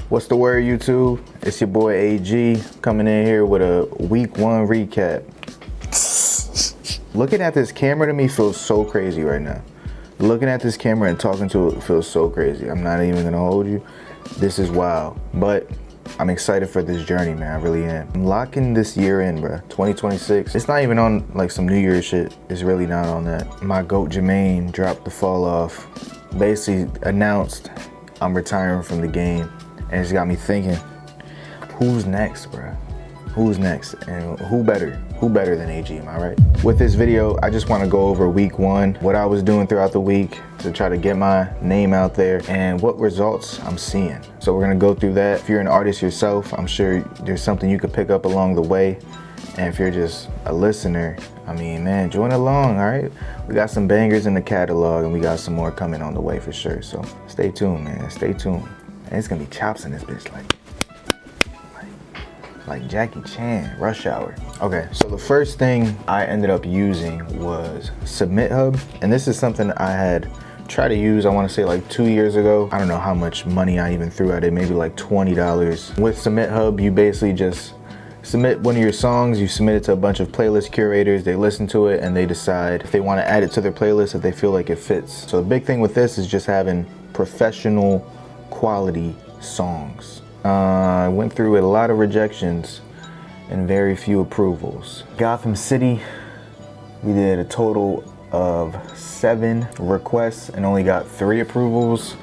What's the word, YouTube? It's your boy AG coming in here with a week 1 recap. Looking at this camera to me feels so crazy right now. Looking at this camera and talking to it feels so crazy. I'm not even gonna hold you. This is wild, but I'm excited for this journey, man. I really am. I'm locking this year in, bro. 2026. It's not even on like some New Year's shit. It's really not on that. My GOAT Jermaine dropped the fall off. Basically announced I'm retiring from the game. And it's got me thinking, who's next, bro? Who's next? And who better than AG, am I right? With this video, I just want to go over week 1, what I was doing throughout the week to try to get my name out there and what results I'm seeing. So we're gonna go through that. If you're an artist yourself, I'm sure there's something you could pick up along the way. And if you're just a listener, I mean, man, join along, all right? We got some bangers in the catalog and we got some more coming on the way for sure. So stay tuned, man, stay tuned. And it's gonna be chops in this bitch, like Jackie Chan, Rush Hour. Okay, so the first thing I ended up using was Submit Hub. And this is something I had tried to use, I wanna say like 2 years ago. I don't know how much money I even threw at it, maybe like $20. With Submit Hub, you basically just submit one of your songs, you submit it to a bunch of playlist curators, they listen to it and they decide if they wanna add it to their playlist, if they feel like it fits. So the big thing with this is just having professional quality songs. I went through a lot of rejections and very few approvals. Gotham City, we did a total of 7 requests and only got 3 approvals.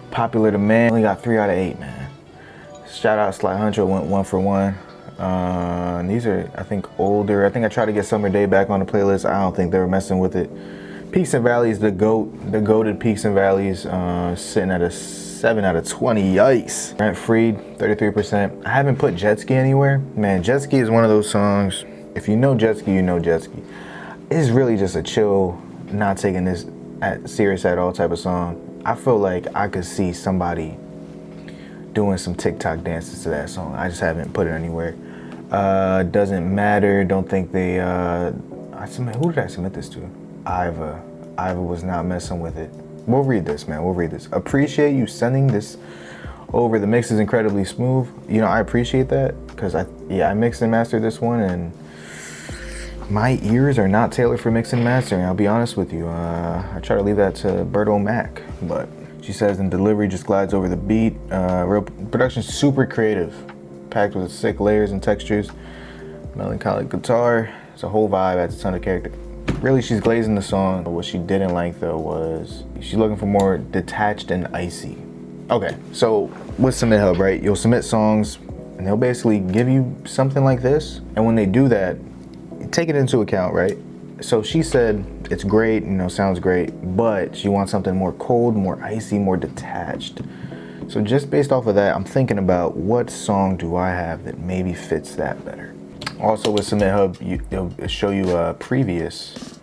Popular Demand, only got 3 out of 8, man. Shout out Sly Hunter, went 1 for 1. These are, I think, older. I think I tried to get Summer Day back on the playlist. I don't think they were messing with it. Peaks and Valleys, the goated Peaks and Valleys, sitting at a 7 out of 20, yikes. Rent Freed, 33%. I haven't put Jet Ski anywhere. Man, Jet Ski is one of those songs, if you know Jet Ski, you know Jet Ski. It's really just a chill, not taking this serious at all type of song. I feel like I could see somebody doing some TikTok dances to that song. I just haven't put it anywhere. Doesn't Matter, don't think they, who did I submit this to? Iva. Iva was not messing with it. We'll read this, man, we'll read this. Appreciate you sending this over. The mix is incredibly smooth. You know, I appreciate that because I mixed and mastered this one and my ears are not tailored for mixing and mastering, I'll be honest with you. I try to leave that to Berto Mac, but she says, and delivery just glides over the beat. Real production, super creative, packed with sick layers and textures. Melancholic guitar, it's a whole vibe, adds a ton of character. Really, she's glazing the song. What she didn't like though was she's looking for more detached and icy. Okay, so with Submit Hub, right? You'll submit songs and they'll basically give you something like this. And when they do that, take it into account, right? So she said, it's great, you know, sounds great, but she wants something more cold, more icy, more detached. So just based off of that, I'm thinking about what song do I have that maybe fits that better. Also with Submit Hub, it'll show you previous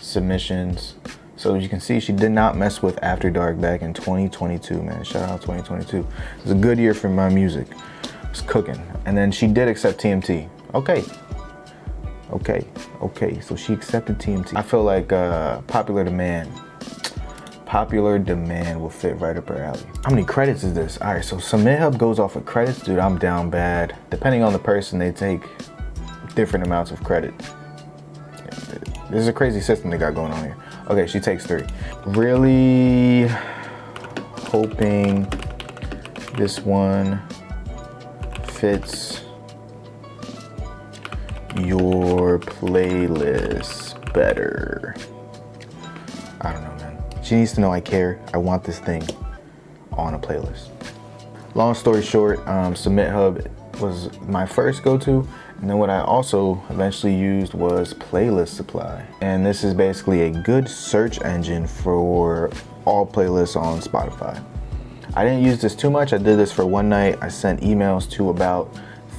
submissions. So as you can see, she did not mess with After Dark back in 2022, man. Shout out 2022. It was a good year for my music. It was cooking. And then she did accept TMT. Okay, so she accepted TMT. I feel like Popular Demand will fit right up her alley. How many credits is this? All right, so Submit Hub goes off of credits. Dude, I'm down bad. Depending on the person, they take different amounts of credit. This is a crazy system they got going on here. Okay, she takes 3. Really hoping this one fits your playlist better. I don't know, man. She needs to know I care. I want this thing on a playlist. Long story short, Submit Hub was my first go-to. And then what I also eventually used was Playlist Supply. And this is basically a good search engine for all playlists on Spotify. I didn't use this too much. I did this for one night. I sent emails to about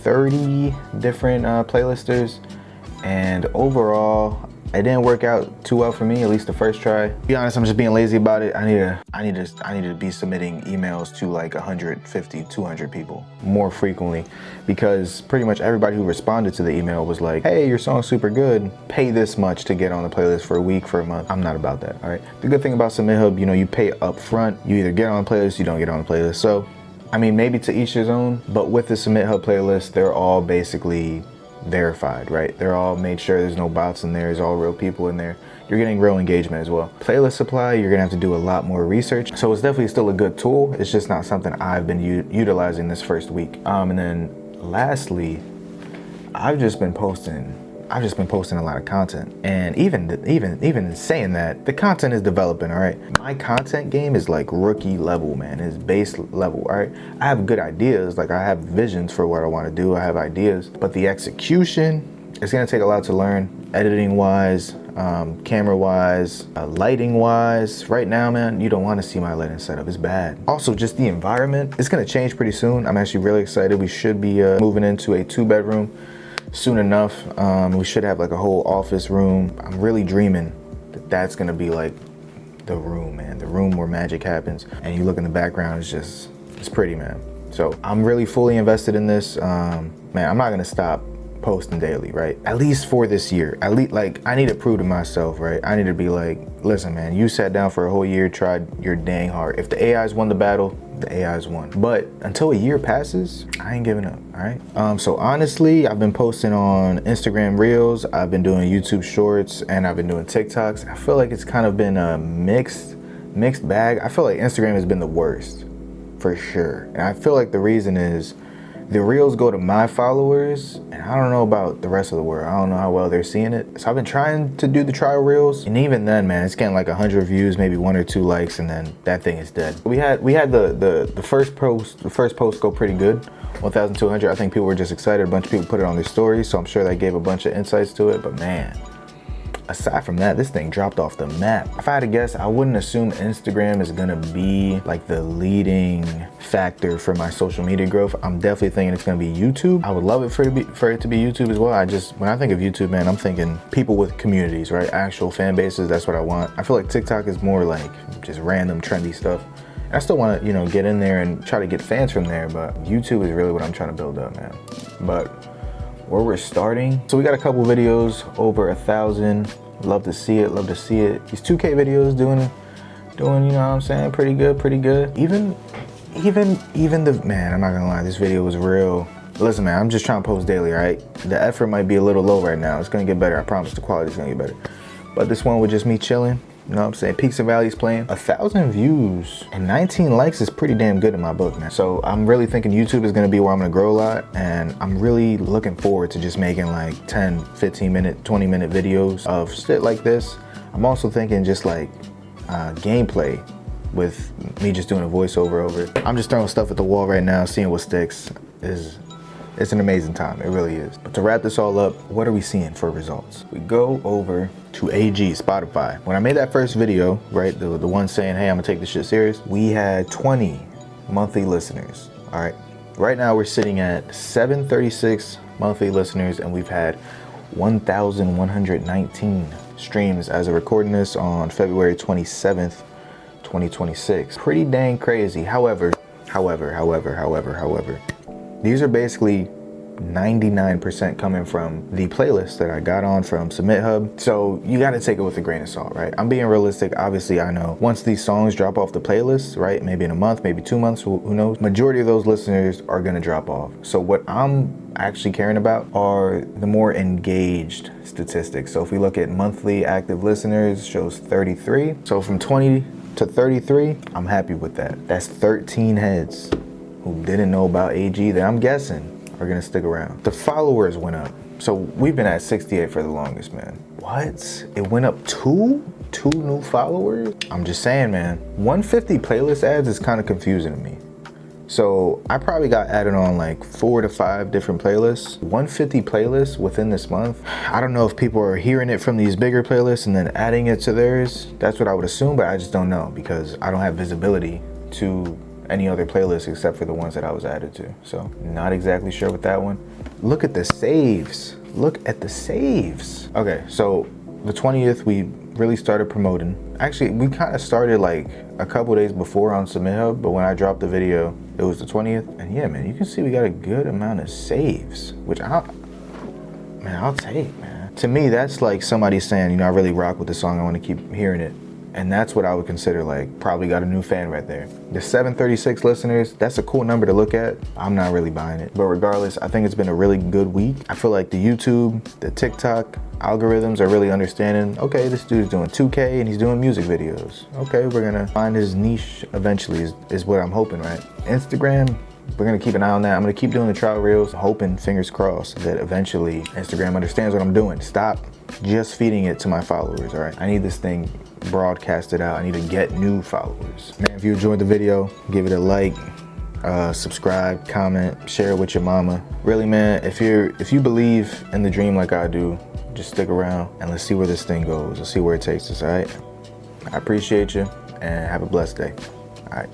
30 different playlisters. And overall, it didn't work out too well for me, at least the first try. To be honest, I'm just being lazy about it. I need to be submitting emails to like 150, 200 people more frequently, because pretty much everybody who responded to the email was like, hey, your song's super good. Pay this much to get on the playlist for a week, for a month. I'm not about that, all right? The good thing about Submit Hub, you know, you pay up front. You either get on the playlist, you don't get on the playlist. So I mean, maybe to each his own, but with the Submit Hub playlist, they're all basically verified, right? They're all made sure there's no bots in there, there's all real people in there. You're getting real engagement as well. Playlist supply, you're gonna have to do a lot more research. So it's definitely still a good tool. It's just not something I've been utilizing this first week. And then lastly, I've just been posting a lot of content. And even saying that, the content is developing, all right? My content game is like rookie level, man. It's base level, all right? I have good ideas, like I have visions for what I wanna do, I have ideas, but the execution, it's gonna take a lot to learn, editing wise, camera wise, lighting wise. Right now, man, you don't wanna see my lighting setup, it's bad. Also, just the environment, it's gonna change pretty soon. I'm actually really excited. We should be moving into a 2-bedroom soon enough. We should have like a whole office room. I'm really dreaming that that's gonna be like the room, man. The room where magic happens. And you look in the background, it's pretty, man. So I'm really fully invested in this. Man, I'm not gonna stop posting daily, right? At least for this year. At least, like, I need to prove to myself, right? I need to be like, listen, man, you sat down for a whole year, tried your dang hard. If the AIs won the battle, the AIs won. But until a year passes, I ain't giving up, all right? So honestly, I've been posting on Instagram Reels, I've been doing YouTube Shorts, and I've been doing TikToks. I feel like it's kind of been a mixed bag. I feel like Instagram has been the worst, for sure. And I feel like the reason is the Reels go to my followers, and I don't know about the rest of the world. I don't know how well they're seeing it. So I've been trying to do the trial Reels, and even then, man, it's getting like 100 views, maybe 1 or 2 likes, and then that thing is dead. We had the first post go pretty good, 1,200. I think people were just excited. A bunch of people put it on their stories, so I'm sure that gave a bunch of insights to it. But man, aside from that, this thing dropped off the map. If I had to guess, I wouldn't assume Instagram is gonna be like the leading factor for my social media growth. I'm definitely thinking it's gonna be YouTube. I would love it for it to be YouTube as well. When I think of YouTube, man, I'm thinking people with communities, right? Actual fan bases, that's what I want. I feel like TikTok is more like just random trendy stuff. I still wanna, get in there and try to get fans from there, but YouTube is really what I'm trying to build up, man. But where we're starting, so we got a couple videos over 1,000. Love to see it, love to see it. These 2K videos doing, you know what I'm saying, pretty good. Even the, man, I'm not gonna lie, this video was real. Listen, man, I'm just trying to post daily, all right? The effort might be a little low right now. It's gonna get better, I promise. The quality's gonna get better. But this one with just me chilling, you know what I'm saying? Peaks and valleys playing. 1,000 views and 19 likes is pretty damn good in my book, man. So I'm really thinking YouTube is gonna be where I'm gonna grow a lot, and I'm really looking forward to just making like 10, 15 minute, 20 minute videos of shit like this. I'm also thinking just like gameplay with me just doing a voiceover over it. I'm just throwing stuff at the wall right now, seeing what sticks. It's an amazing time, it really is. But to wrap this all up, what are we seeing for results? We go over to AG, Spotify. When I made that first video, right, the one saying, hey, I'm gonna take this shit serious, we had 20 monthly listeners, all right? Right now we're sitting at 736 monthly listeners, and we've had 1,119 streams as of recording this on February 27th, 2026. Pretty dang crazy. However, these are basically 99% coming from the playlist that I got on from Submit Hub. So you got to take it with a grain of salt, right? I'm being realistic. Obviously, I know once these songs drop off the playlist, right? Maybe in a month, maybe 2 months, who knows? Majority of those listeners are going to drop off. So what I'm actually caring about are the more engaged statistics. So if we look at monthly active listeners, shows 33. So from 20 to 33, I'm happy with that. That's 13 heads who didn't know about AG that I'm guessing are gonna stick around. The followers went up. So we've been at 68 for the longest, man. What? It went up two new followers? I'm just saying, man. 150 playlist ads is kind of confusing to me. So I probably got added on like 4 to 5 different playlists. 150 playlists within this month. I don't know if people are hearing it from these bigger playlists and then adding it to theirs. That's what I would assume, but I just don't know because I don't have visibility to any other playlists except for the ones that I was added to. So not exactly sure with that one. Look at the saves. Look at the saves. Okay, so the 20th, we really started promoting. Actually, we kind of started like a couple days before on Submit Hub, but when I dropped the video, it was the 20th. And yeah, man, you can see we got a good amount of saves, which I'll take, man. To me, that's like somebody saying, I really rock with the song, I want to keep hearing it. And that's what I would consider like probably got a new fan right there. The 736 listeners, that's a cool number to look at. I'm not really buying it. But regardless, I think it's been a really good week. I feel like the YouTube, the TikTok algorithms are really understanding, okay, this dude's doing 2K and he's doing music videos. Okay, we're gonna find his niche eventually is what I'm hoping, right? Instagram, we're gonna keep an eye on that. I'm gonna keep doing the trial reels, hoping, fingers crossed, that eventually Instagram understands what I'm doing. Stop just feeding it to my followers, all right? I need this thing broadcasted out. I need to get new followers. Man, if you enjoyed the video, give it a like, subscribe, comment, share it with your mama. Really, man, if you believe in the dream like I do, just stick around and let's see where this thing goes. Let's see where it takes us, all right? I appreciate you and have a blessed day. All right.